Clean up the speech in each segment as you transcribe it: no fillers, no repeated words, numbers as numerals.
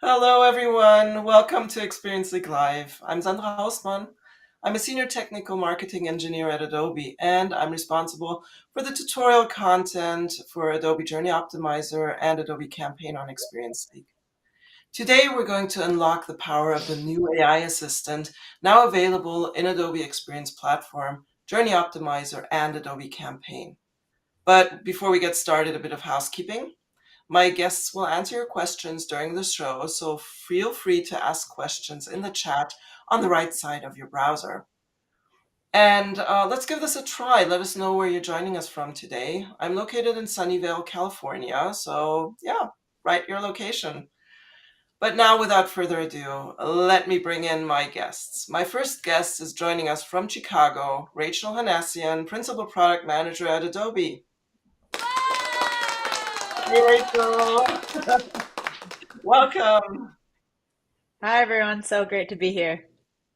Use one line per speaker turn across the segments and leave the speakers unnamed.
Hello, everyone. Welcome to Experience League Live. I'm Sandra Hausmann. I'm a senior technical marketing engineer at Adobe, and I'm responsible for the tutorial content for Adobe Journey Optimizer and Adobe Campaign on Experience League. Today, we're going to unlock the power of the new AI assistant now available in Adobe Experience Platform, Journey Optimizer, and Adobe Campaign. But before we get started, a bit of housekeeping. My guests will answer your questions during the show, so feel free to ask questions in the chat on the right side of your browser. And let's give this a try. Let us know where you're joining us from today. I'm located in Sunnyvale, California, so yeah, write your location. But now, without further ado, let me bring in my guests. My first guest is joining us from Chicago, Rachel Hanassian, Principal Product Manager at Adobe. Hey, Rachel. Welcome.
Hi, everyone. So great to be here.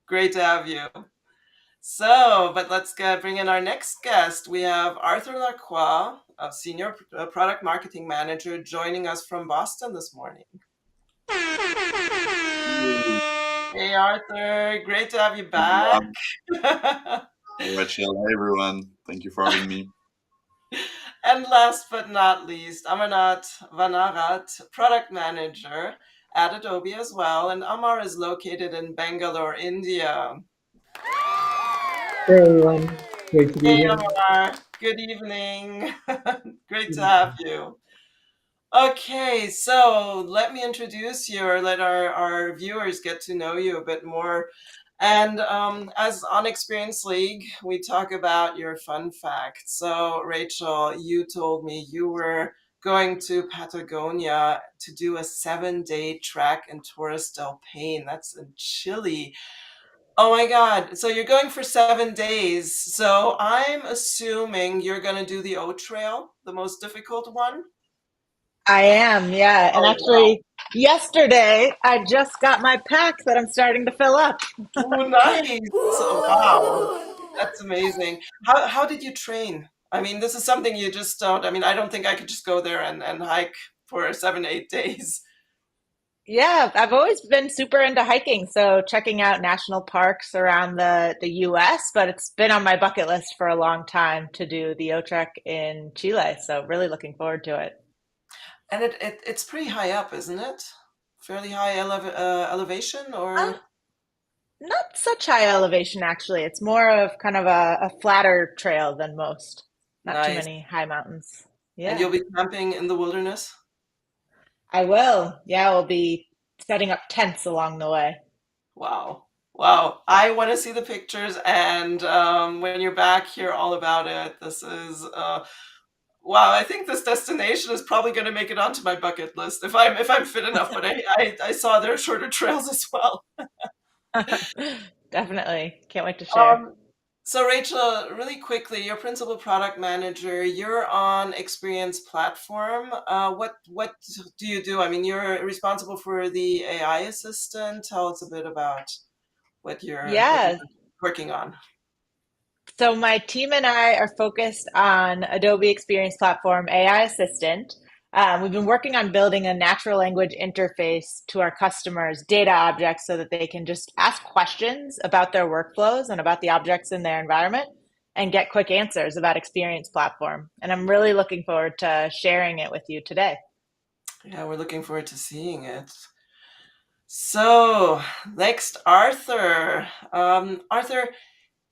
Great to have you. So, but let's bring in our next guest. We have Arthur Lacroix, a Senior Product Marketing Manager, joining us from Boston this morning.
Hey,
Hey, Arthur. Great to have you back.
Rachel. Hi, everyone. Thank you for having me.
And last but not least, Amarnath Vanarat, Product Manager at Adobe as well. And Amar is located in Bangalore, India.
Hey everyone, great to be
Hey,
here.
Amar. Good evening. Great to have you. Okay, so let me introduce you or let our viewers get to know you a bit more. And as on Experience League, we talk about your fun facts. So, Rachel, you told me you were going to Patagonia to do a 7-day trek in Torres del Paine. That's in Chile. Oh my God. So you're going for 7 days. So I'm assuming you're going to do the O Trail, the most difficult one.
I am, yeah. And
Oh, wow.
actually, yesterday I just got my pack that I'm starting to fill up.
Oh, nice. Wow. That's amazing. How did you train? I mean, this is something you just don't. I mean, I don't think I could just go there and hike for 7, 8 days.
Yeah, I've always been super into hiking, so checking out national parks around the US, but it's been on my bucket list for a long time to do the O-Trek in Chile, so really looking forward to it.
And it's pretty high up, isn't it? Fairly high elevation
Um,
or
Not such high elevation, actually. It's more of kind of a flatter trail than most. Not too
nice.
many high mountains.
And
Yeah.
you'll be camping in the wilderness?
I will. Yeah, we'll be setting up tents along the way.
Wow. Wow. I want to see the pictures and when you're back, hear all about it. This is wow, I think this destination is probably going to make it onto my bucket list if I'm fit enough, but I saw there are shorter trails as well.
Definitely. Can't wait to share.
Um, so Rachel, really quickly, your principal product manager, you're on Experience Platform. What do you do? I mean, you're responsible for the AI assistant. Tell us a bit about what you're
Yeah.
working on.
So my team and I are focused on Adobe Experience Platform AI Assistant. We've been working on building a natural language interface to our customers' data objects so that they can just ask questions about their workflows and about the objects in their environment and get quick answers about Experience Platform. And I'm really looking forward to sharing it with you today.
Yeah, we're looking forward to seeing it. So, next, Arthur. Arthur,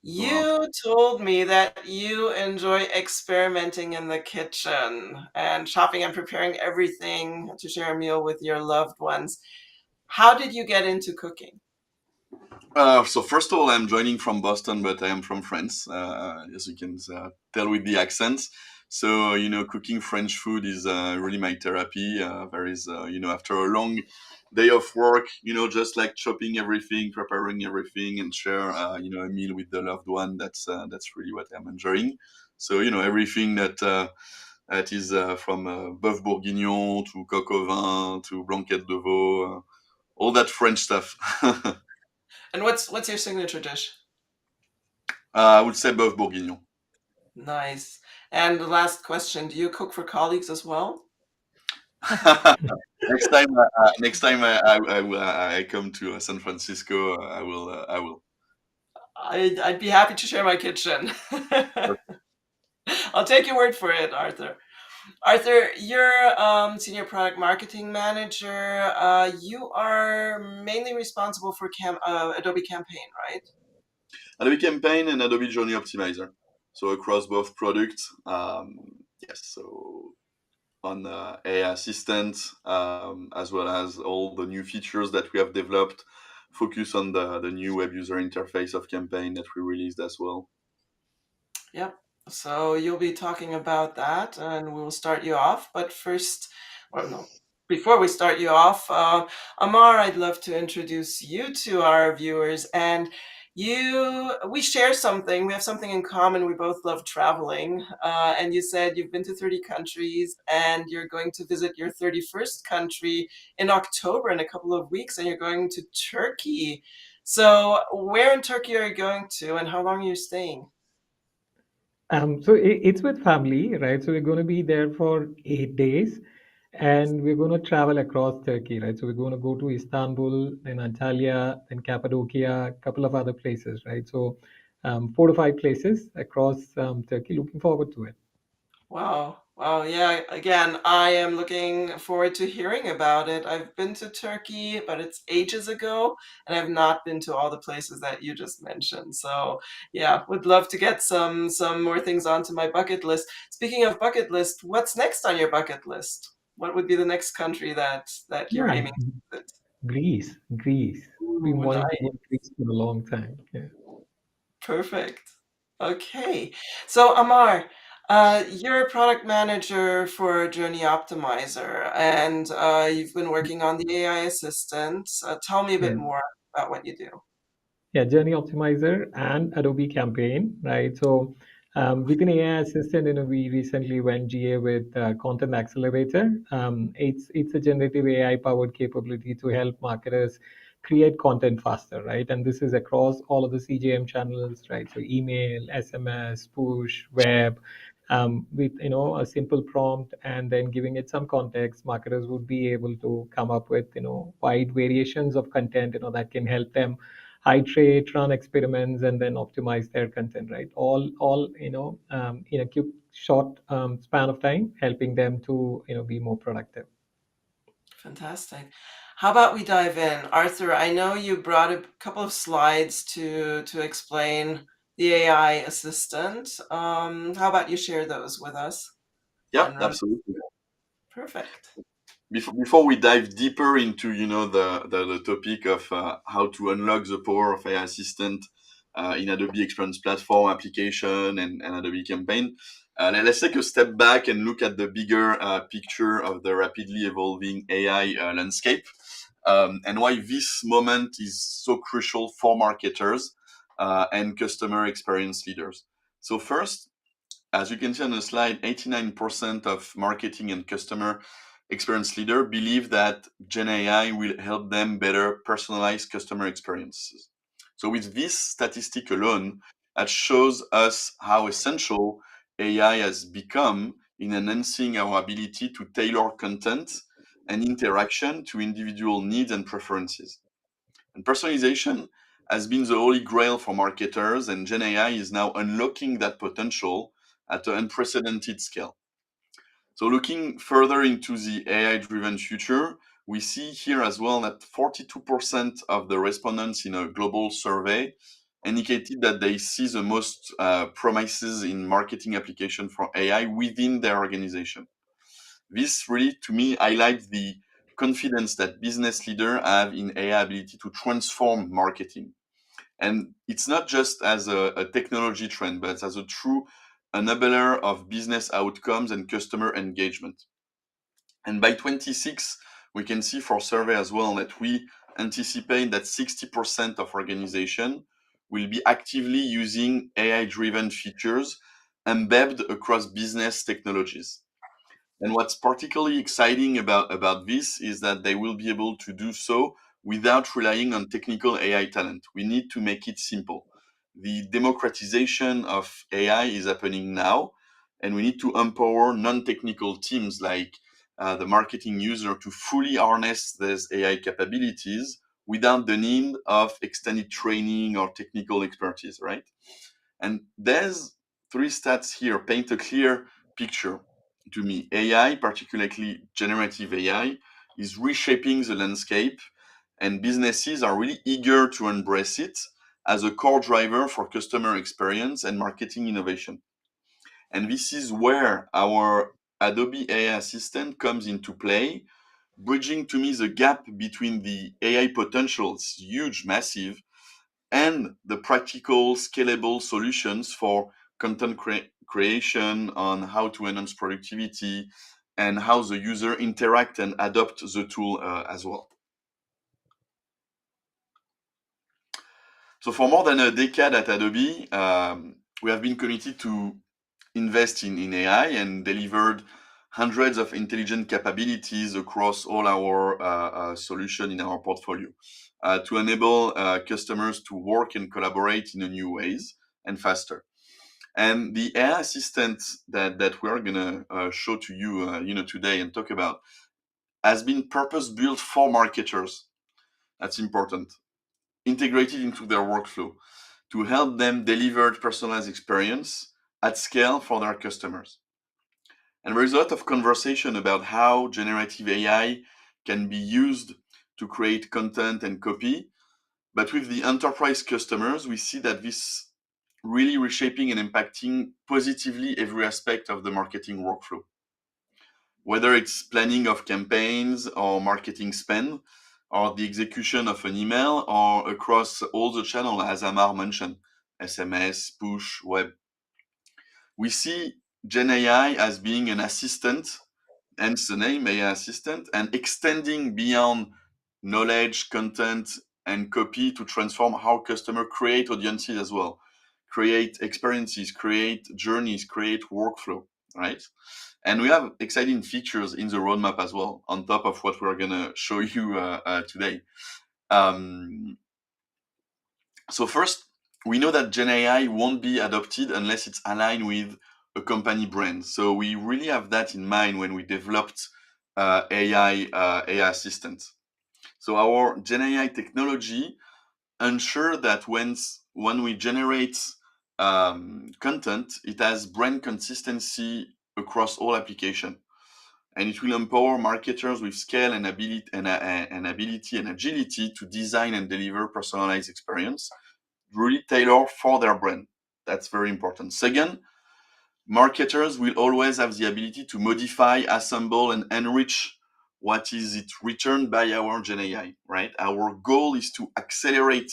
Wow.
you told me that you enjoy experimenting in the kitchen and shopping and preparing everything to share a meal with your loved ones. How did you get into cooking?
So first of all, I'm joining from Boston, but I am from France, as you can tell with the accents. So cooking French food is really my therapy. There is, after a long day of work, just like chopping everything, preparing everything, and share, a meal with the loved one. That's really what I'm enjoying. So everything that is from bœuf bourguignon to coq au vin to blanquette de veau, all that French stuff.
And what's your signature dish?
I would say bœuf bourguignon.
Nice. And the last question, do you cook for colleagues as well?
next time I come to San Francisco, I will.
I'd be happy to share my kitchen. I'll take your word for it, Arthur. Arthur, you're senior product marketing manager. You are mainly responsible for Adobe Campaign, right?
Adobe Campaign and Adobe Journey Optimizer. So across both products, yes. So on AI Assistant, as well as all the new features that we have developed, focus on the new web user interface of Campaign that we released as well.
Yep. So you'll be talking about that, and we will start you off. But first, well, no, before we start you off, Amar, I'd love to introduce you to our viewers. And we share something. We have something in common. We both love traveling. And you said you've been to 30 countries, and you're going to visit your 31st country in October in a couple of weeks, and you're going to Turkey. So where in Turkey are you going to, and how long are you staying?
So it's with family, right? So we're going to be there for 8 days, and we're going to travel across Turkey, right? So we're going to go to Istanbul, then Antalya, then Cappadocia, a couple of other places, right? So 4 to 5 places across Turkey. Looking forward to it.
Wow. Wow. Yeah. Again, I am looking forward to hearing about it. I've been to Turkey, but it's ages ago, and I've not been to all the places that you just mentioned. So, yeah, would love to get some more things onto my bucket list. Speaking of bucket list, what's next on your bucket list? What would be the next country that you're
Yeah,
aiming to visit?
Greece, Greece. Been
Ooh,
wanting to go
nice.
to Greece for a long time. Yeah.
Perfect. Okay. So Amar, you're a product manager for Journey Optimizer, and you've been working on the AI assistant. Tell me a bit
Yeah.
more about what you do.
Yeah, Journey Optimizer and Adobe Campaign, right? So within AI Assistant, we recently went GA with Content Accelerator. It's a generative AI powered capability to help marketers create content faster, right? And this is across all of the CJM channels, right? So email, SMS, push, web. With a simple prompt and then giving it some context, marketers would be able to come up with wide variations of content that can help them iterate, run experiments, and then optimize their content, right? All in a quick, short span of time, helping them to be more productive.
Fantastic. How about we dive in? Arthur, I know you brought a couple of slides to explain the AI assistant. How about you share those with us
Yeah,
and run?
absolutely.
Perfect.
Before we dive deeper into the topic of how to unlock the power of AI Assistant in Adobe Experience Platform application and Adobe Campaign, let's take a step back and look at the bigger picture of the rapidly evolving AI landscape, and why this moment is so crucial for marketers and customer experience leaders. So first, as you can see on the slide, 89% of marketing and customer experience leaders believe that Gen AI will help them better personalize customer experiences. So with this statistic alone, that shows us how essential AI has become in enhancing our ability to tailor content and interaction to individual needs and preferences. And personalization has been the holy grail for marketers, and Gen AI is now unlocking that potential at an unprecedented scale. So, looking further into the AI driven future, we see here as well that 42% of the respondents in a global survey indicated that they see the most promises in marketing application for AI within their organization. This really, to me, highlights the confidence that business leaders have in AI ability to transform marketing. And it's not just as a technology trend, but as a true enabler of business outcomes and customer engagement. And by 26, we can see for survey as well that we anticipate that 60% of organization will be actively using AI-driven features embedded across business technologies. And what's particularly exciting about this is that they will be able to do so without relying on technical AI talent. We need to make it simple. The democratization of AI is happening now, and we need to empower non-technical teams like the marketing user to fully harness these AI capabilities without the need of extended training or technical expertise, right? And there's 3 stats here paint a clear picture to me. AI, particularly generative AI, is reshaping the landscape, and businesses are really eager to embrace it as a core driver for customer experience and marketing innovation. And this is where our Adobe AI Assistant comes into play, bridging to me the gap between the AI potential, it's huge, massive, and the practical, scalable solutions for content creation, on how to enhance productivity, and how the user interact and adopt the tool as well. So for more than a decade at Adobe, we have been committed to invest in AI and delivered hundreds of intelligent capabilities across all our solution in our portfolio to enable customers to work and collaborate in a new ways and faster. And the AI assistant that we're gonna show to you, today and talk about has been purpose built for marketers. That's important. Integrated into their workflow to help them deliver personalized experience at scale for their customers. And there is a lot of conversation about how generative AI can be used to create content and copy. But with the enterprise customers, we see that this really reshaping and impacting positively every aspect of the marketing workflow. Whether it's planning of campaigns or marketing spend, or the execution of an email, or across all the channels, as Amar mentioned, SMS, push, web. We see Gen AI as being an assistant, hence the name AI assistant, and extending beyond knowledge, content, and copy to transform how customers create audiences as well, create experiences, create journeys, create workflow, right? And we have exciting features in the roadmap as well, on top of what we're gonna show you today. So first, we know that Gen AI won't be adopted unless it's aligned with a company brand. So we really have that in mind when we developed AI assistant. So our Gen AI technology ensure that when we generate content, it has brand consistency across all applications. And it will empower marketers with scale and ability and agility to design and deliver personalized experience, really tailor for their brand. That's very important. Second, marketers will always have the ability to modify, assemble, and enrich what is it returned by our Gen AI, right? Our goal is to accelerate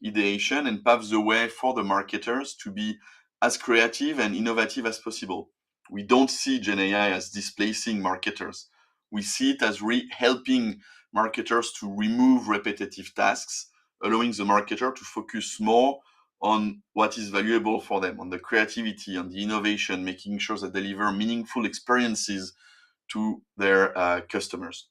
ideation and pave the way for the marketers to be as creative and innovative as possible. We don't see Gen AI as displacing marketers. We see it as helping marketers to remove repetitive tasks, allowing the marketer to focus more on what is valuable for them, on the creativity, on the innovation, making sure they deliver meaningful experiences to their customers.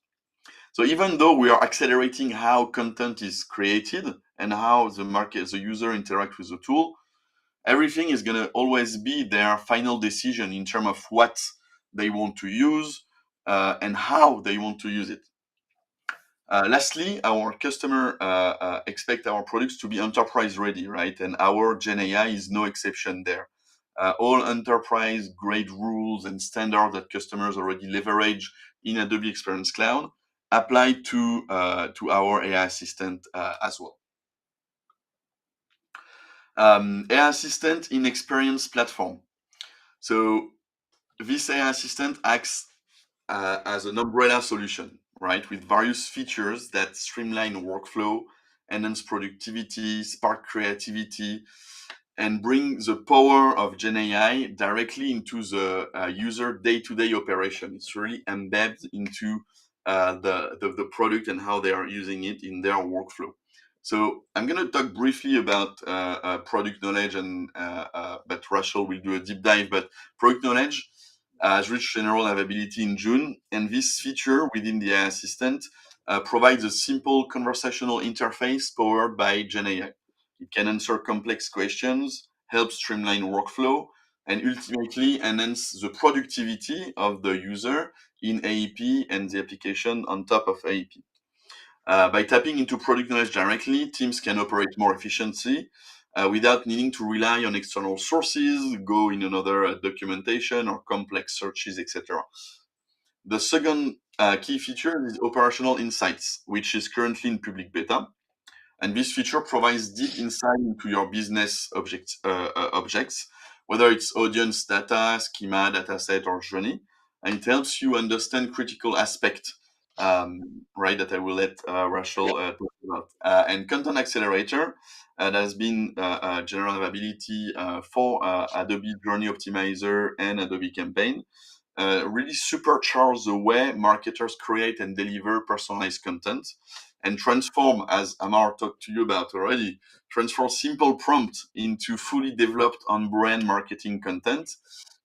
So even though we are accelerating how content is created and how the user interacts with the tool, everything is going to always be their final decision in terms of what they want to use and how they want to use it. Lastly, our customer expect our products to be enterprise ready, right? And our Gen AI is no exception there. All enterprise grade rules and standards that customers already leverage in Adobe Experience Cloud apply to our AI assistant as well. AI assistant in Experience Platform. So this AI assistant acts as an umbrella solution, right, with various features that streamline workflow, enhance productivity, spark creativity, and bring the power of Gen AI directly into the user day-to-day operation. It's really embedded into the product and how they are using it in their workflow. So I'm going to talk briefly about product knowledge, and but Rachel will do a deep dive. But product knowledge has reached general availability in June, and this feature within the AI assistant provides a simple conversational interface powered by Gen AI. It can answer complex questions, help streamline workflow, and ultimately enhance the productivity of the user in AEP and the application on top of AEP. By tapping into product knowledge directly, teams can operate more efficiently without needing to rely on external sources, go in another documentation or complex searches, etc. The second key feature is operational insights, which is currently in public beta. And this feature provides deep insight into your business objects, whether it's audience data, schema, dataset, or journey. And it helps you understand critical aspects, right, that I will let Rachel talk about. And Content Accelerator that has been general availability for Adobe Journey Optimizer and Adobe Campaign. Really supercharge the way marketers create and deliver personalized content and transform, as Amar talked to you about already, transform simple prompts into fully developed on-brand marketing content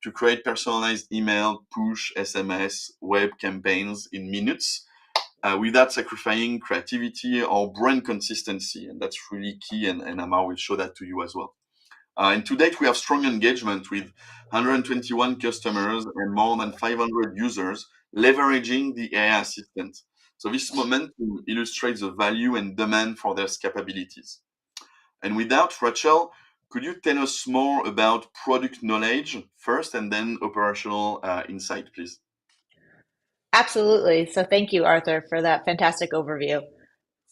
to create personalized email, push, SMS, web campaigns in minutes without sacrificing creativity or brand consistency. And that's really key, and Amar will show that to you as well. And to date, we have strong engagement with 121 customers and more than 500 users leveraging the AI assistant. So this momentum illustrates the value and demand for their capabilities. And with that, Rachel, could you tell us more about product knowledge first and then operational insight, please?
Absolutely. So thank you, Arthur, for that fantastic overview.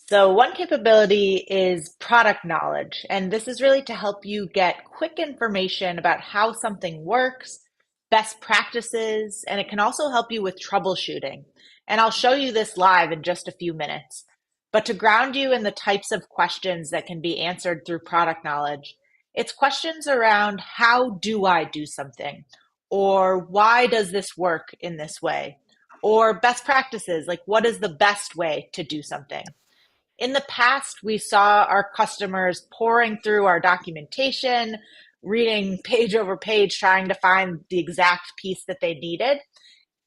So one capability is product knowledge, and this is really to help you get quick information about how something works, best practices, and it can also help you with troubleshooting. And I'll show you this live in just a few minutes. But to ground you in the types of questions that can be answered through product knowledge, it's questions around how do I do something? Or why does this work in this way? Or best practices, like what is the best way to do something? In the past, we saw our customers pouring through our documentation, reading page over page, trying to find the exact piece that they needed,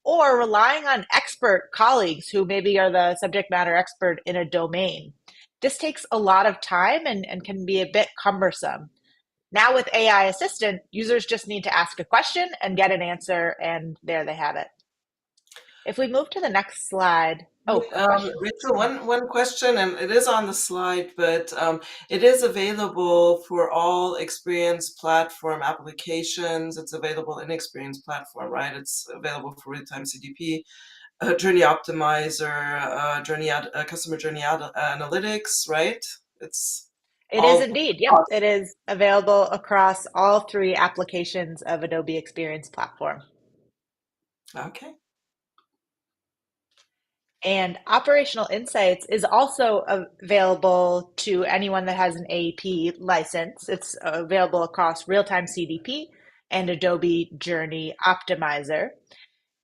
or relying on expert colleagues who maybe are the subject matter expert in a domain. This takes a lot of time and can be a bit cumbersome. Now with AI Assistant, users just need to ask a question and get an answer, and there they have it. If we move to the next slide. Oh,
Rachel, one question, and it is on the slide, but it is available for all Experience Platform applications. It's available in Experience Platform, right? It's available for real-time CDP, Journey Optimizer, Customer Journey Analytics, right?
It is indeed. Yep, it is available across all three applications of Adobe Experience Platform.
Okay.
And Operational Insights is also available to anyone that has an AEP license. It's available across Real-Time CDP and Adobe Journey Optimizer.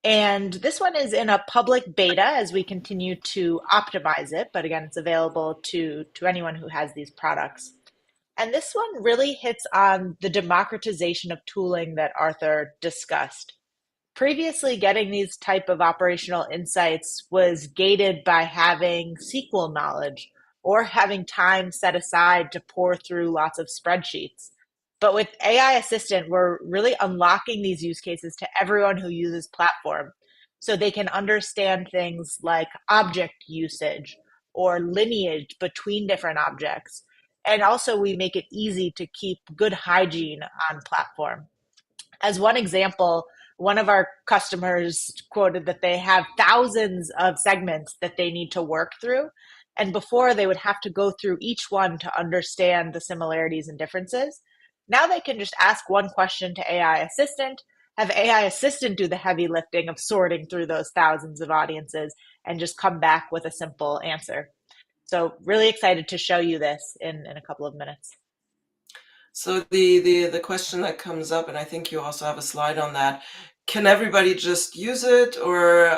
And this one is in a public beta as we continue to optimize it. But again, it's available to anyone who has these products. And this one really hits on the democratization of tooling that Arthur discussed. Previously, getting these type of operational insights was gated by having SQL knowledge or having time set aside to pour through lots of spreadsheets. But with AI Assistant, we're really unlocking these use cases to everyone who uses platform so they can understand things like object usage or lineage between different objects. And also we make it easy to keep good hygiene on platform. As one example, one of our customers quoted that they have thousands of segments that they need to work through. And before they would have to go through each one to understand the similarities and differences. Now they can just ask one question to AI Assistant, have AI Assistant do the heavy lifting of sorting through those thousands of audiences, and just come back with a simple answer. So really excited to show you this in a couple of minutes.
So the question that comes up, and I think you also have a slide on that, can everybody just use it, or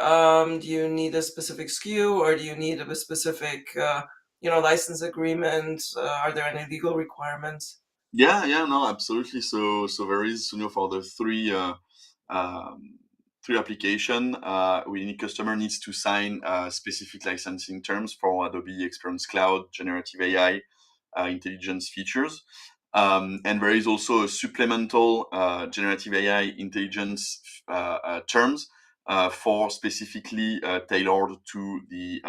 do you need a specific SKU, or do you need a specific license agreement? Are there any legal requirements?
Yeah, no, absolutely. So there is, for the three application, customer needs to sign specific licensing terms for Adobe Experience Cloud, generative AI, intelligence features. And there is also a supplemental generative AI intelligence terms for specifically tailored to the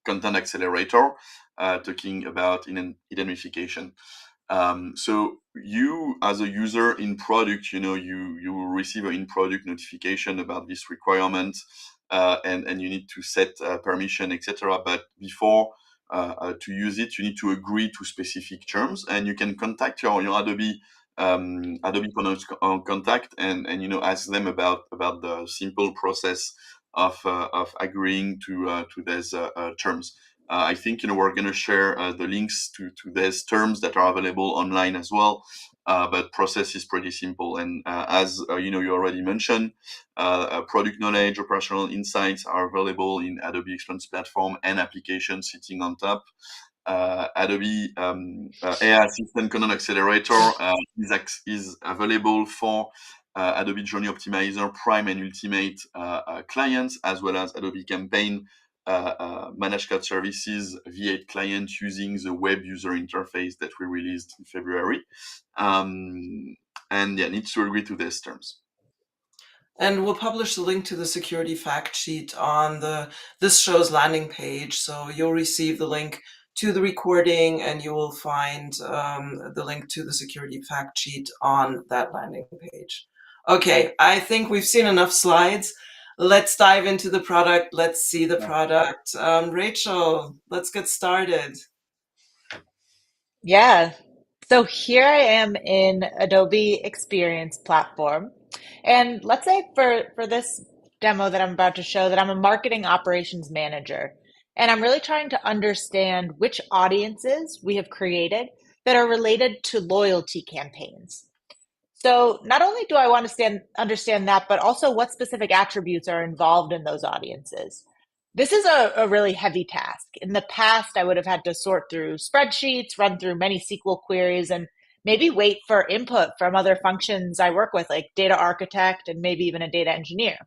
content accelerator, talking about identification. So you, as a user in product, you will receive an in product notification about this requirement, and you need to set permission, etc. But before to use it, you need to agree to specific terms, and you can contact your Adobe point of contact, and ask them about the simple process of agreeing to these terms. I think we're going to share the links to these terms that are available online as well. But process is pretty simple, and as you already mentioned, product knowledge, operational insights are available in Adobe Experience Platform and applications sitting on top. Adobe AI Assistant Content Accelerator is available for Adobe Journey Optimizer Prime and Ultimate clients, as well as Adobe Campaign managed cloud services V8 client using the web user interface that we released in February. And yeah, needs to agree to these terms.
And we'll publish the link to the security fact sheet on this show's landing page. So you'll receive the link to the recording, and you will find the link to the security fact sheet on that landing page. Okay, I think we've seen enough slides. Let's dive into the product. Let's see the product. Rachel, let's get started.
Yeah. So here I am in Adobe Experience Platform. And let's say for this demo that I'm about to show that I'm a marketing operations manager. And I'm really trying to understand which audiences we have created that are related to loyalty campaigns. So not only do I want to understand that, but also what specific attributes are involved in those audiences. This is a really heavy task. In the past, I would have had to sort through spreadsheets, run through many SQL queries, and maybe wait for input from other functions I work with, like data architect and maybe even a data engineer.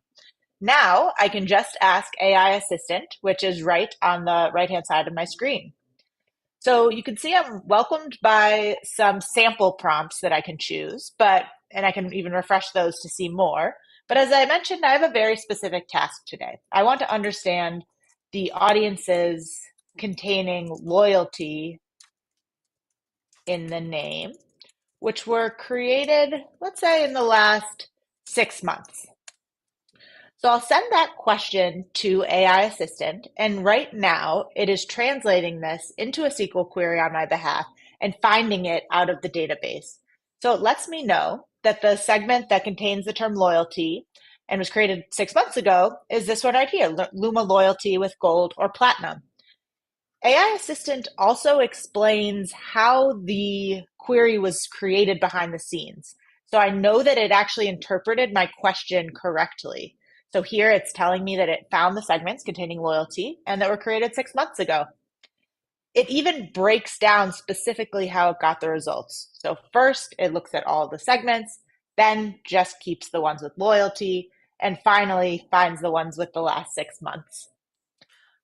Now I can just ask AI Assistant, which is right on the right-hand side of my screen. So you can see I'm welcomed by some sample prompts that I can choose, and I can even refresh those to see more. But as I mentioned, I have a very specific task today. I want to understand the audiences containing loyalty in the name, which were created, let's say, in the last 6 months. So I'll send that question to AI Assistant, and right now it is translating this into a SQL query on my behalf and finding it out of the database. So it lets me know that the segment that contains the term loyalty and was created 6 months ago is this one right here, Luma Loyalty with Gold or Platinum. AI Assistant also explains how the query was created behind the scenes. So I know that it actually interpreted my question correctly. So here it's telling me that it found the segments containing loyalty and that were created 6 months ago. It even breaks down specifically how it got the results. So first it looks at all the segments, then just keeps the ones with loyalty, and finally finds the ones with the last 6 months.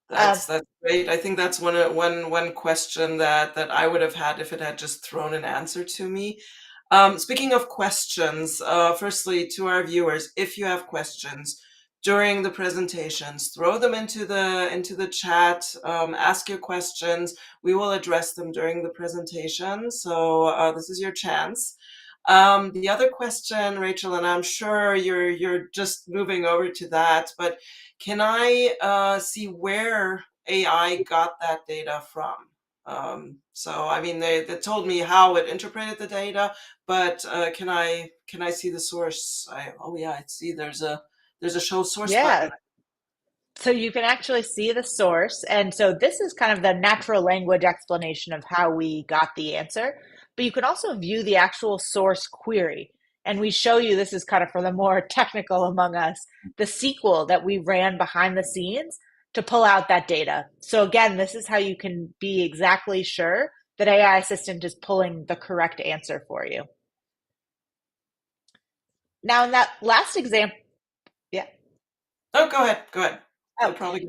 That's great. I think that's one question that I would have had if it had just thrown an answer to me. Speaking of questions, firstly, to our viewers, if you have questions during the presentations, throw them into the chat. Ask your questions. We will address them during the presentation. So this is your chance. The other question, Rachel, and I'm sure you're just moving over to that, but can I see where AI got that data from? So I mean, they told me how it interpreted the data, but can I see the source? Oh yeah, I see. There's a show source button.
So you can actually see the source. And so this is kind of the natural language explanation of how we got the answer. But you can also view the actual source query. And we show you, this is kind of for the more technical among us, the SQL that we ran behind the scenes to pull out that data. So again, this is how you can be exactly sure that AI Assistant is pulling the correct answer for you. Now in that last example,
Oh, go ahead.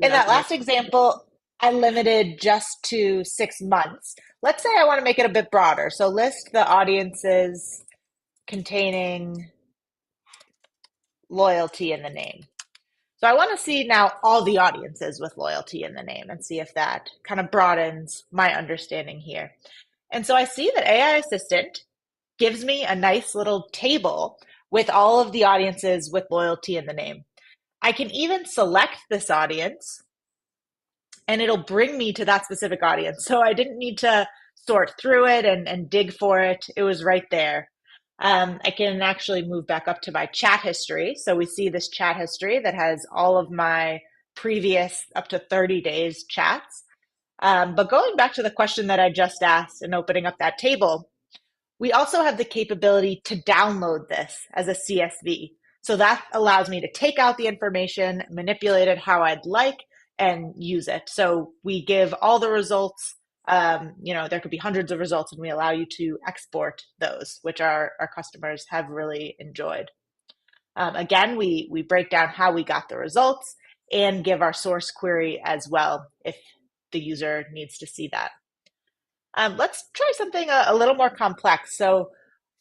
in that last example, I limited just to 6 months. Let's say I want to make it a bit broader. So list the audiences containing loyalty in the name. So I want to see now all the audiences with loyalty in the name and see if that kind of broadens my understanding here. And so I see that AI Assistant gives me a nice little table with all of the audiences with loyalty in the name. I can even select this audience and it'll bring me to that specific audience. So I didn't need to sort through it and dig for it. It was right there. I can actually move back up to my chat history. So we see this chat history that has all of my previous up to 30 days chats. But going back to the question that I just asked and opening up that table, we also have the capability to download this as a CSV. So that allows me to take out the information, manipulate it how I'd like, and use it. So we give all the results. There could be hundreds of results, and we allow you to export those, which our customers have really enjoyed. Again, we break down how we got the results and give our source query as well if the user needs to see that. Let's try something a little more complex. So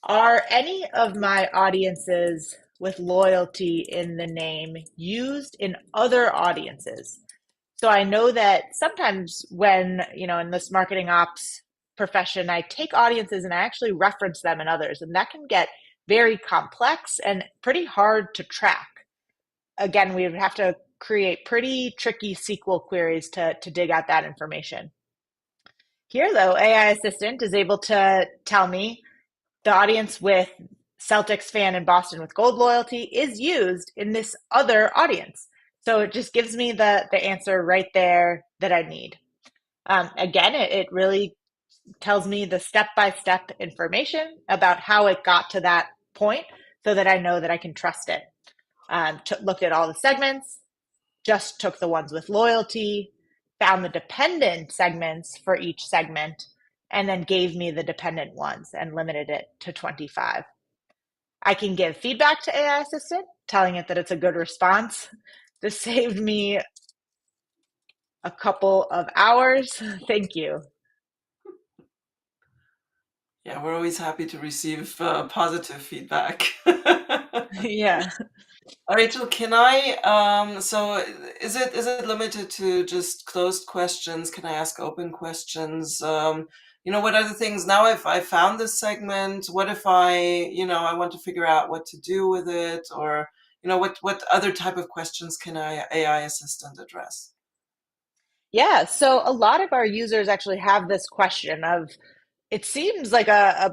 are any of my audiences with loyalty in the name used in other audiences? So I know that sometimes when, in this marketing ops profession, I take audiences and I actually reference them in others, and that can get very complex and pretty hard to track. Again, we would have to create pretty tricky SQL queries to dig out that information. Here, though, AI Assistant is able to tell me the audience with Celtics fan in Boston with gold loyalty is used in this other audience. So it just gives me the answer right there that I need. Again, it really tells me the step-by-step information about how it got to that point so that I know that I can trust it. Looked at all the segments, just took the ones with loyalty, found the dependent segments for each segment, and then gave me the dependent ones and limited it to 25. I can give feedback to AI Assistant, telling it that it's a good response. This saved me a couple of hours. Thank you.
Yeah, we're always happy to receive positive feedback.
Yeah.
Rachel, can I, so is it limited to just closed questions? Can I ask open questions? What are the things now if I found this segment, what if I want to figure out what to do with it, or, what other type of questions can AI Assistant address?
Yeah, so a lot of our users actually have this question of, it seems like a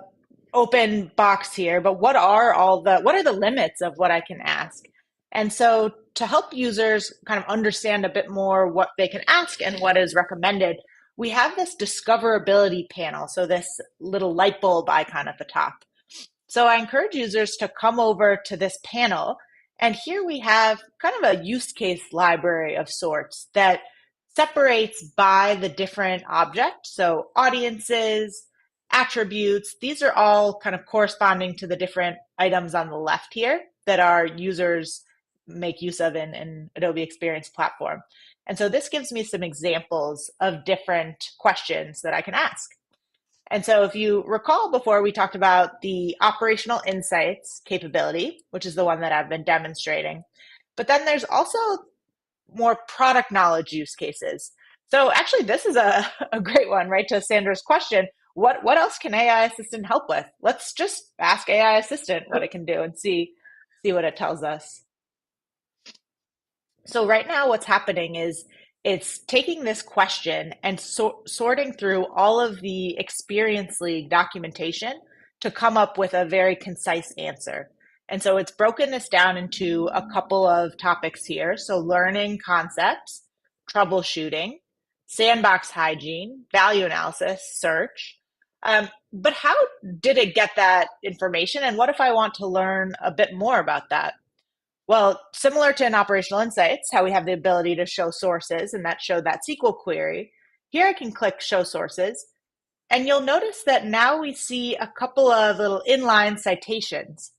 open box here, but what are the limits of what I can ask? And so to help users kind of understand a bit more what they can ask and what is recommended, we have this discoverability panel. So this little light bulb icon at the top. So I encourage users to come over to this panel. And here we have kind of a use case library of sorts that separates by the different objects. So audiences, attributes, these are all kind of corresponding to the different items on the left here that our users make use of in Adobe Experience Platform. And so this gives me some examples of different questions that I can ask. And so if you recall before, we talked about the operational insights capability, which is the one that I've been demonstrating. But then there's also more product knowledge use cases. So actually, this is a great one, right? To Sandra's question, what else can AI Assistant help with? Let's just ask AI Assistant what it can do and see what it tells us. So right now what's happening is it's taking this question and sorting through all of the Experience League documentation to come up with a very concise answer. And so it's broken this down into a couple of topics here. So learning concepts, troubleshooting, sandbox hygiene, value analysis, search. But how did it get that information? And what if I want to learn a bit more about that? Well, similar to in Operational Insights, how we have the ability to show sources, and that showed that SQL query, here I can click Show Sources, and you'll notice that now we see a couple of little inline citations.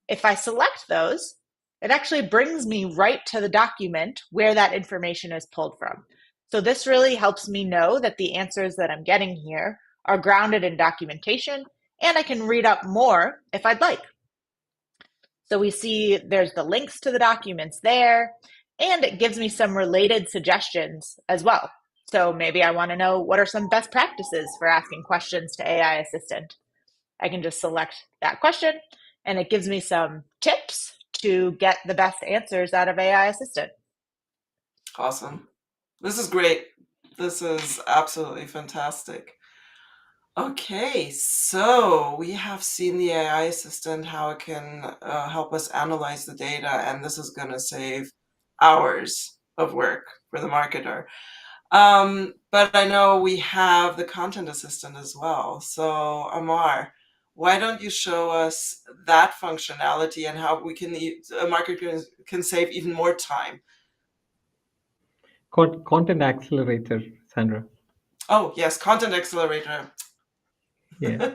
If I select those, it actually brings me right to the document where that information is pulled from. So this really helps me know that the answers that I'm getting here are grounded in documentation, and I can read up more if I'd like. So we see there's the links to the documents there, and it gives me some related suggestions as well. So maybe I want to know what are some best practices for asking questions to AI Assistant. I can just select that question, and it gives me some tips to get the best answers out of AI Assistant.
Awesome. This is great. This is absolutely fantastic. Okay, so we have seen the AI assistant, how it can help us analyze the data, and this is going to save hours of work for the marketer. But I know we have the content assistant as well. So, Amar, why don't you show us that functionality and how we can a marketer can save even more time?
Content accelerator, Sandra.
Oh, yes, content accelerator.
Yeah.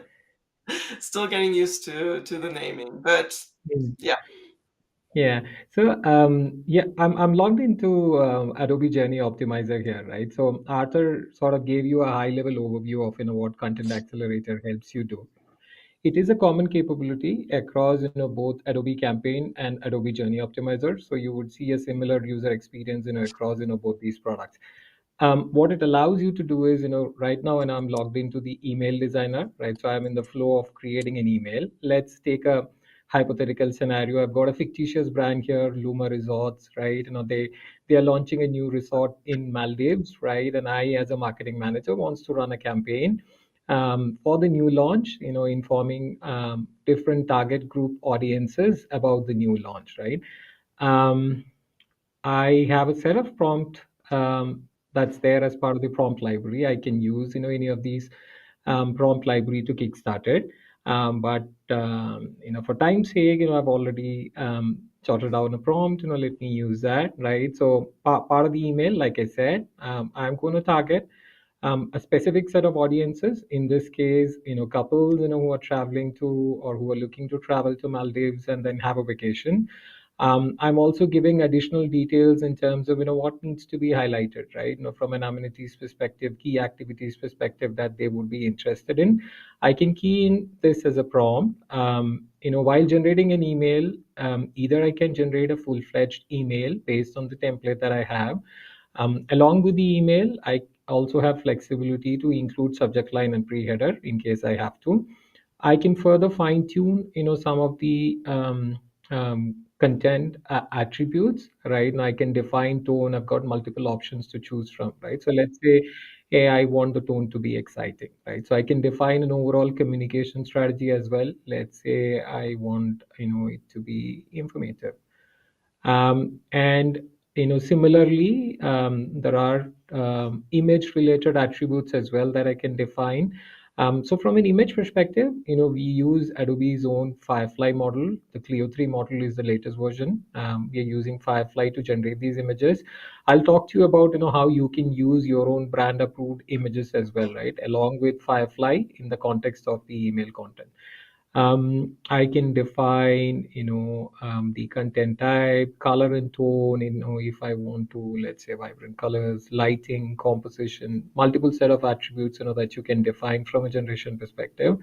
Still getting used to the naming, but
Mm.
yeah.
Yeah. So yeah, I'm logged into Adobe Journey Optimizer here, right? So Arthur sort of gave you a high level overview of what Content Accelerator helps you do. It is a common capability across both Adobe Campaign and Adobe Journey Optimizer. So you would see a similar user experience across both these products. What it allows you to do is right now, and I'm logged into the email designer, right? So I'm in the flow of creating an email. Let's take a hypothetical scenario. I've got a fictitious brand here, Luma Resorts, right? They are launching a new resort in Maldives, right? And I, as a marketing manager, wants to run a campaign for the new launch, informing different target group audiences about the new launch, right? Um, I have a set of prompt that's there as part of the prompt library. I can use any of these prompt library to kickstart it. But for time's sake, I've already jotted down a prompt. Let me use that, right? So part of the email, like I said, I'm going to target a specific set of audiences. In this case, couples, who are traveling to or who are looking to travel to Maldives and then have a vacation. I'm also giving additional details in terms of what needs to be highlighted, right? From an amenities perspective, key activities perspective that they would be interested in. I can key in this as a prompt. While generating an email, either I can generate a full-fledged email based on the template that I have. Along with the email, I also have flexibility to include subject line and pre-header in case I have to. I can further fine tune, some of the content attributes, right? And I can define tone. I've got multiple options to choose from, right? So let's say, hey, I want the tone to be exciting, right? So I can define an overall communication strategy as well. Let's say I want, it to be informative. And similarly, there are image related attributes as well that I can define. So from an image perspective, we use Adobe's own Firefly model. The Clio 3 model is the latest version. We are using Firefly to generate these images. I'll talk to you about how you can use your own brand approved images as well, right? Along with Firefly in the context of the email content. I can define, the content type, color and tone, if I want to, let's say vibrant colors, lighting, composition, multiple set of attributes, that you can define from a generation perspective.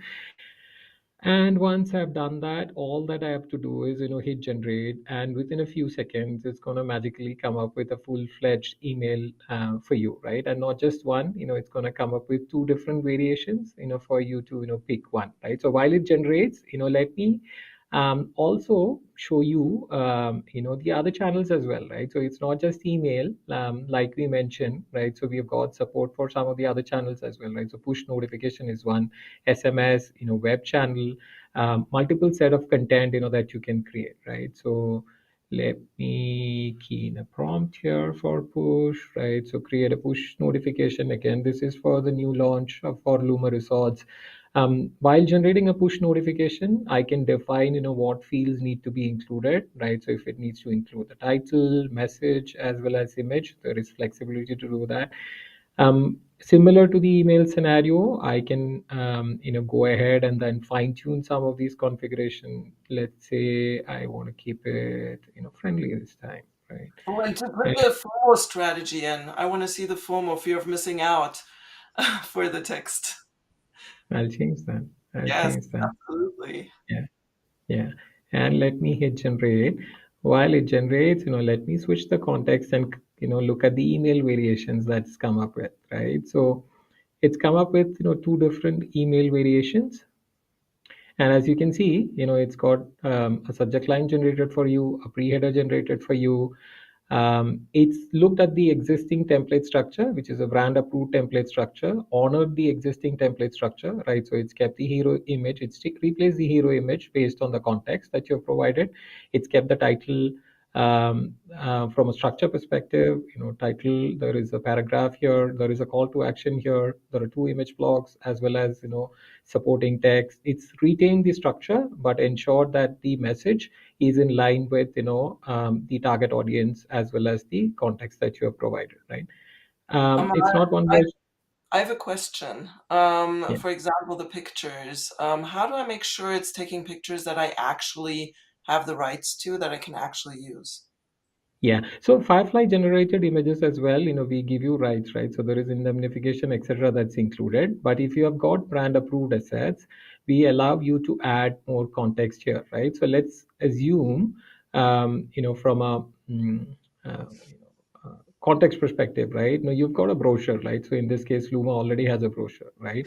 And once I've done that, all that I have to do is, hit generate, and within a few seconds, it's going to magically come up with a full-fledged email for you, right? And not just one, it's going to come up with two different variations, for you to, pick one, right? So while it generates, let me also show you, the other channels as well, right? So it's not just email, like we mentioned, right? So we've got support for some of the other channels as well, right? So push notification is one, SMS, web channel, multiple set of content, that you can create, right? So let me key in a prompt here for push, right? So create a push notification. Again, this is for the new launch for Luma Resorts. While generating a push notification, I can define, what fields need to be included, right? So if it needs to include the title, message, as well as image, there is flexibility to do that. Similar to the email scenario, I can, go ahead and then fine tune some of these configuration. Let's say I want to keep it, friendly this time. right?
Oh, and to put
And
the FOMO strategy in, I want to see the FOMO, fear of missing out, for the text.
I'll change that. I'll
Yes,
change that.
absolutely.
Yeah, yeah. And let me hit generate. While it generates, let me switch the context and look at the email variations that's come up with, right? So it's come up with two different email variations. And as you can see, it's got a subject line generated for you, a pre-header generated for you. It's looked at the existing template structure, which is a brand approved template structure, honored the existing template structure, right? So it's kept the hero image, it's replaced the hero image based on the context that you've provided. It's kept the title from a structure perspective, title, there is a paragraph here, there is a call to action here, there are two image blocks as well as, supporting text. It's retained the structure, but ensured that the message is in line with, the target audience as well as the context that you have provided, right?
Um,
It's not one
I,
version.
I have a question.
Yeah.
For example, the pictures. How do I make sure it's taking pictures that I actually have the rights to, that I can actually use?
Yeah. So Firefly generated images as well, we give you rights, right? So there is indemnification, etc. that's included. But if you have got brand approved assets, we allow you to add more context here, right? So let's assume, from a context perspective, right? Now you've got a brochure, right? So in this case, Luma already has a brochure, right?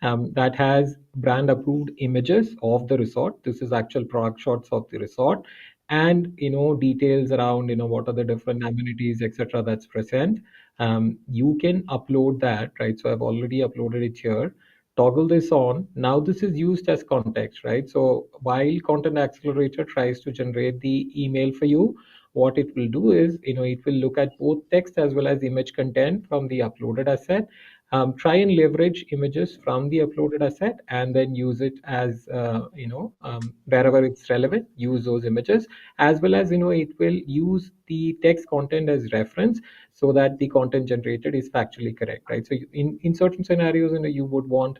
That has brand approved images of the resort. This is actual product shots of the resort, and details around what are the different amenities, etc. that's present. You can upload that, right? So I've already uploaded it here. Toggle this on. Now this is used as context, right? So while Content Accelerator tries to generate the email for you, what it will do is it will look at both text as well as image content from the uploaded asset. Try and leverage images from the uploaded asset and then use it as wherever it's relevant, use those images, as well as it will use the text content as reference so that the content generated is factually correct, right? So in certain scenarios, you would want,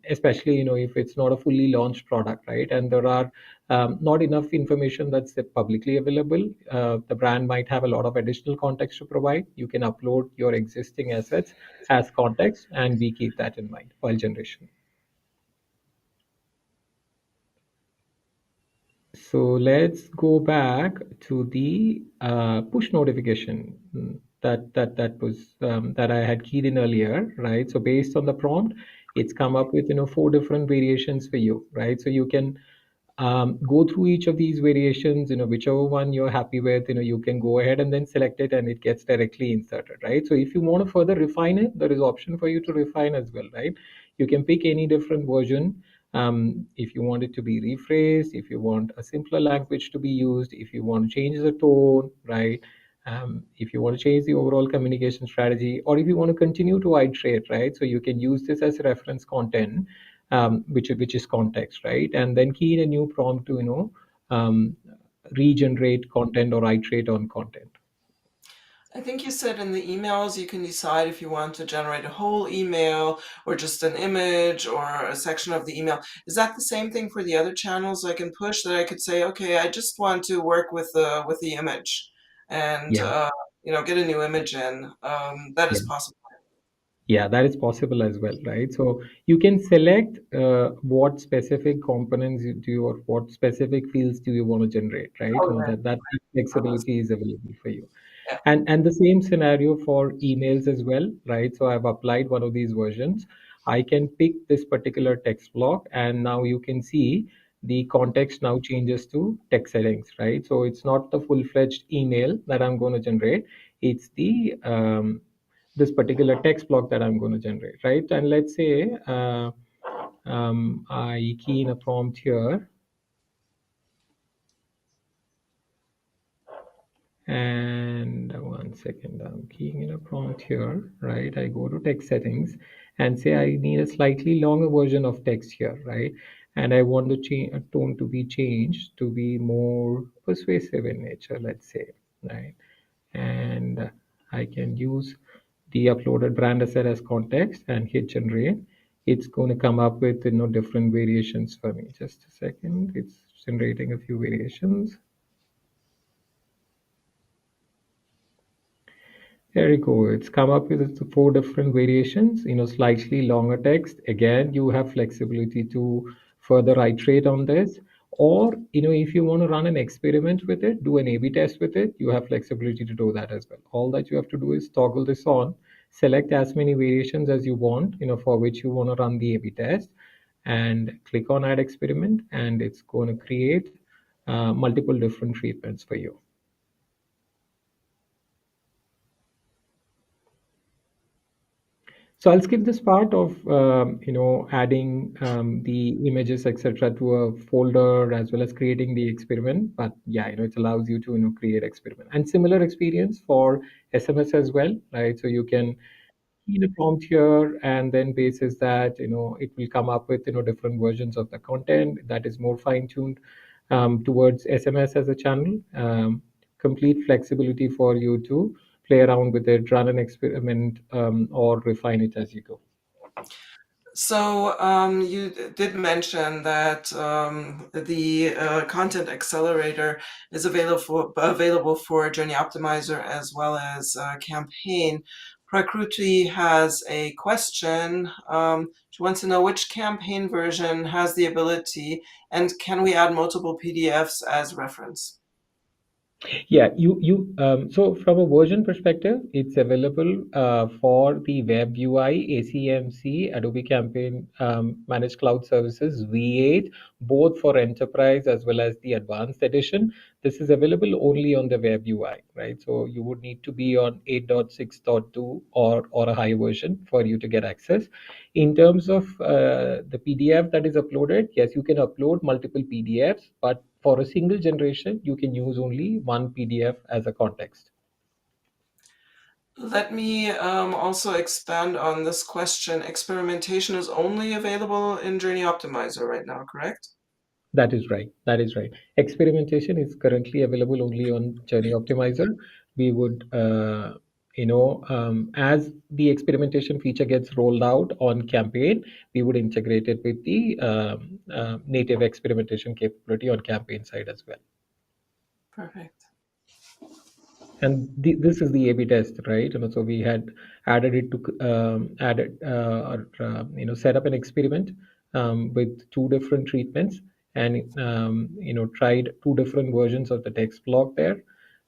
especially if it's not a fully launched product, right, and there are not enough information that's publicly available. The brand might have a lot of additional context to provide. You can upload your existing assets as context, and we keep that in mind while generation. So let's go back to the push notification that I had keyed in earlier, right? So based on the prompt, it's come up with 4 different variations for you, right? So you can go through each of these variations, whichever one you're happy with, you can go ahead and then select it and it gets directly inserted, right? So if you want to further refine it, there is option for you to refine as well, right? You can pick any different version. If you want it to be rephrased, if you want a simpler language to be used, if you want to change the tone, right? If you want to change the overall communication strategy, or if you want to continue to iterate, right? So you can use this as reference content, which is context, right? And then key in a new prompt to um, regenerate content or iterate on content.
I think you said in the emails you can decide if you want to generate a whole email or just an image or a section of the email. Is that the same thing for the other channels I can push, that I could say, okay, I just want to work with the image and
Yeah,
get a new image in. That
yeah.
is possible.
Yeah, that is possible as well, right? So you can select what specific components do you, or what specific fields do you want to generate, right?
Oh, yeah.
That flexibility is available for you.
Yeah.
And the same scenario for emails as well, right? So I've applied one of these versions. I can pick this particular text block, and now you can see the context now changes to text settings, right? So it's not the full-fledged email that I'm going to generate. It's the this particular text block that I'm going to generate, right? And let's say I key in a prompt here, and one second, I'm keying in a prompt here, right? I go to text settings and say I need a slightly longer version of text here, right? And I want the tone to be changed to be more persuasive in nature, let's say, right? And I can use the uploaded brand asset as context and hit generate. It's going to come up with different variations for me. Just a second, it's generating a few variations. Very cool. It's come up with 4 different variations, slightly longer text. Again, you have flexibility to further iterate on this. Or, if you want to run an experiment with it, do an A/B test with it, you have flexibility to do that as well. All that you have to do is toggle this on, select as many variations as you want, for which you want to run the A/B test, and click on add experiment, and it's going to create multiple different treatments for you. So I'll skip this part of adding the images etc. to a folder as well as creating the experiment. But yeah, it allows you to create experiment and similar experience for SMS as well, right? So you can key the prompt here, and then basis that it will come up with different versions of the content that is more fine tuned towards SMS as a channel. Complete flexibility for you to play around with it, run an experiment, or refine it as you go.
So you did mention that the content accelerator is available for Journey Optimizer as well as Campaign. Prakruti has a question. She wants to know which campaign version has the ability, and can we add multiple PDFs as reference?
Yeah, so from a version perspective, it's available for the web UI, ACMC, Adobe Campaign Managed Cloud Services V8, both for enterprise as well as the advanced edition. This is available only on the web UI, right? So you would need to be on 8.6.2 or a high version for you to get access. In terms of the PDF that is uploaded, yes, you can upload multiple PDFs, but for a single generation, you can use only one PDF as a context.
Let me also expand on this question. Experimentation is only available in Journey Optimizer right now, correct?
That is right. That is right. Experimentation is currently available only on Journey Optimizer. We would, as the experimentation feature gets rolled out on Campaign, we would integrate it with the native experimentation capability on Campaign side as well.
Perfect.
And this is the A/B test, right? So we had added it to set up an experiment with 2 different treatments, and tried 2 different versions of the text block there.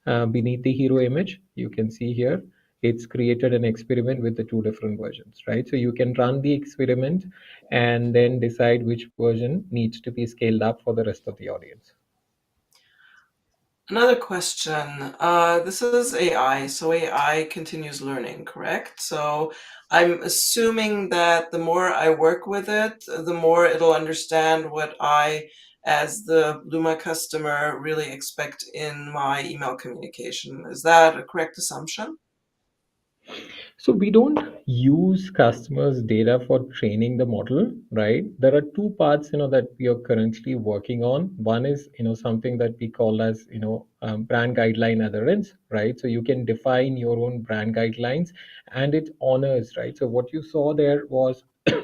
Beneath the hero image, you can see here it's created an experiment with the 2 different versions, right? So you can run the experiment and then decide which version needs to be scaled up for the rest of the audience.
Another question. This is AI, so AI continues learning, correct? So I'm assuming that the more I work with it, the more it'll understand what I, as the Luma customer, really expect in my email communication. Is that a correct assumption?
So we don't use customers' data for training the model, right? There are 2 parts, that we are currently working on. One is, something that we call as, brand guideline adherence, right? So you can define your own brand guidelines, and it honors, right? So what you saw there was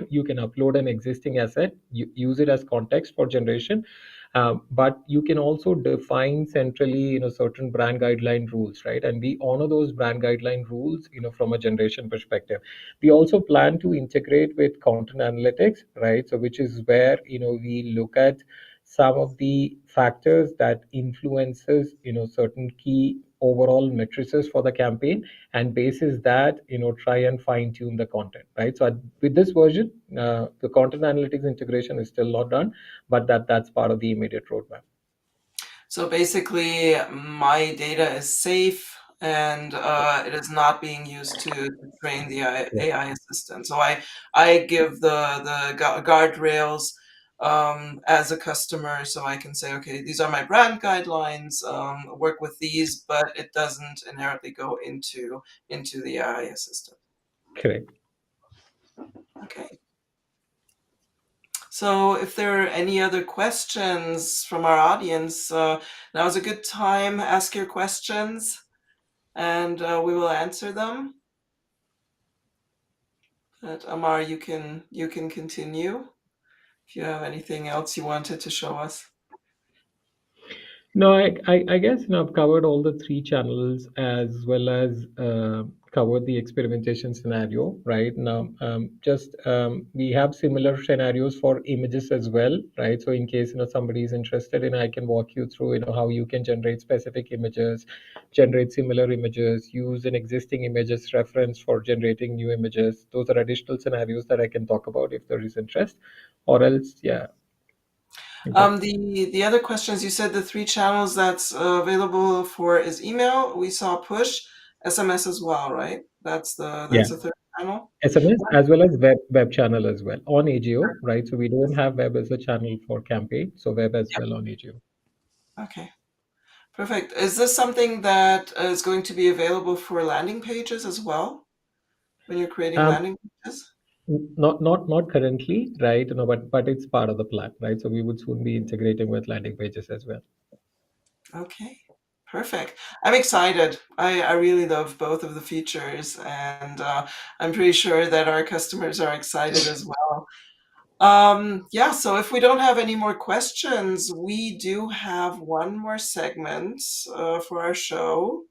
you can upload an existing asset, use it as context for generation, but you can also define centrally, certain brand guideline rules, right? And we honor those brand guideline rules, from a generation perspective. We also plan to integrate with content analytics, right? So which is where, we look at some of the factors that influences, certain key overall matrices for the campaign, and basis that, try and fine tune the content, right? So with this version, the content analytics integration is still not done, but that's part of the immediate roadmap.
So basically, my data is safe and it is not being used to train the AI assistant. So I give the guardrails as a customer, so I can say, okay, these are my brand guidelines. Work with these, but it doesn't inherently go into the AI assistant.
Correct.
Okay. So if there are any other questions from our audience, now's a good time. Ask your questions and we will answer them. But Amar, you can continue if you have anything else you wanted to show us.
No, I guess I've covered all the three channels as well as covered the experimentation scenario, right? Now, just we have similar scenarios for images as well, right? So in case somebody is interested in, I can walk you through how you can generate specific images, generate similar images, use an existing image as reference for generating new images. Those are additional scenarios that I can talk about if there is interest, or else, yeah. Okay.
The other questions, you said the three channels that's available for is email. We saw push, SMS as well, right? That's
Yeah.
the third channel.
SMS as well as web channel as well on AGO, right? So we don't have web as a channel for campaign, so web as
Yep.
well on AGO.
Okay, perfect. Is this something that is going to be available for landing pages as well when you're creating
Um,
landing pages?
not currently, right? But it's part of the plan, right? So we would soon be integrating with landing pages as well.
Okay, perfect. I'm excited. I really love both of the features, and I'm pretty sure that our customers are excited as well. Yeah, so if we don't have any more questions, we do have one more segment for our show.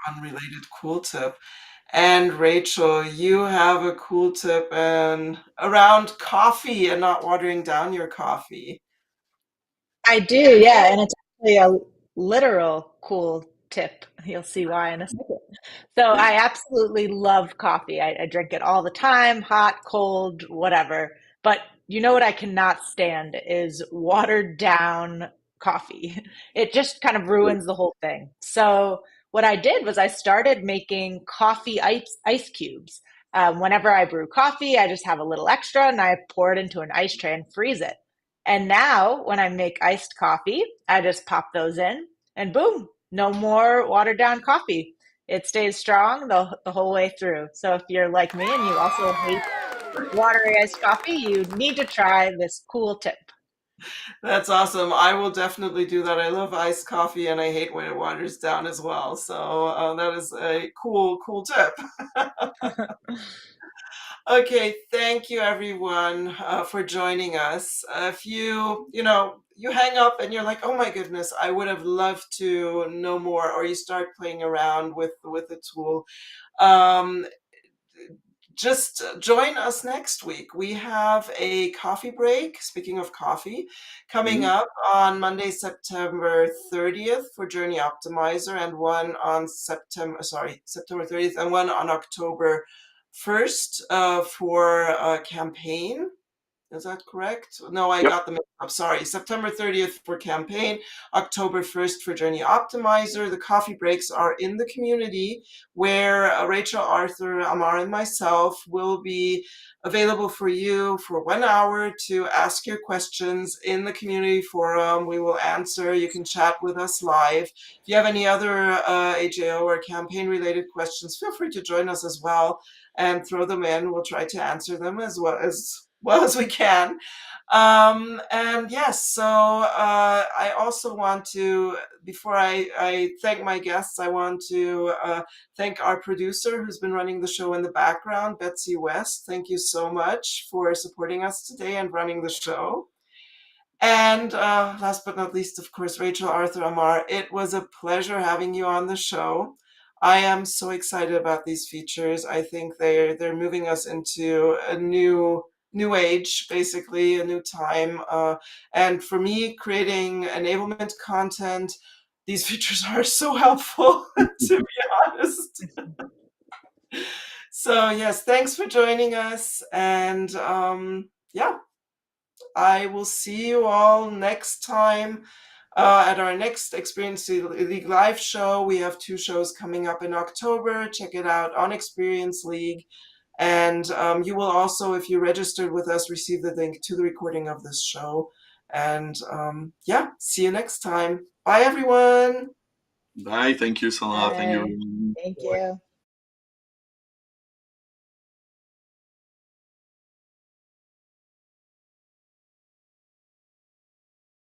Unrelated cool tip. And Rachel, you have a cool tip and around coffee and not watering down your coffee.
I do, yeah, and it's actually a literal cool tip. You'll see why in a second. So I absolutely love coffee. I drink it all the time, hot, cold, whatever. But you know what I cannot stand is watered down coffee. It just kind of ruins the whole thing. So what I did was I started making coffee ice cubes. Whenever I brew coffee, I just have a little extra and I pour it into an ice tray and freeze it. And now when I make iced coffee, I just pop those in and boom, no more watered down coffee. It stays strong the whole way through. So if you're like me and you also hate watery iced coffee, you need to try this cool tip.
That's awesome. I will definitely do that. I love iced coffee and I hate when it waters down as well. So that is a cool tip. Okay, thank you everyone for joining us. If you hang up and you're like, oh my goodness, I would have loved to know more, or you start playing around with the tool, um, just join us next week. We have a coffee break, speaking of coffee, coming up on Monday, September 30th for Journey Optimizer, and one on September 30th, and one on October 1st for campaign. Is that correct? No, I
Yep.
got them up. Sorry. September 30th for campaign, October 1st for Journey Optimizer. The coffee breaks are in the community where Rachel, Arthur, Amar, and myself will be available for you for 1 hour to ask your questions in the community forum. We will answer. You can chat with us live. If you have any other AJO or campaign related questions, feel free to join us as well and throw them in. We'll try to answer them as well as we can. And yes, so I also want to, before I thank my guests, I want to thank our producer who's been running the show in the background, Betsy West. Thank you so much for supporting us today and running the show. And last but not least, of course, Rachel, Arthur, Amar, it was a pleasure having you on the show. I am so excited about these features. I think they're moving us into a new age, basically a new time. And for me, creating enablement content, these features are so helpful, to be honest. So yes, thanks for joining us. And yeah, I will see you all next time at our next Experience League live show. We have 2 shows coming up in October. Check it out on Experience League. And you will also, if you registered with us, receive the link to the recording of this show. And yeah, see you next time. Bye, everyone.
Bye. Thank you, Sandra. Thank you,
Bye.
everyone.
Thank you.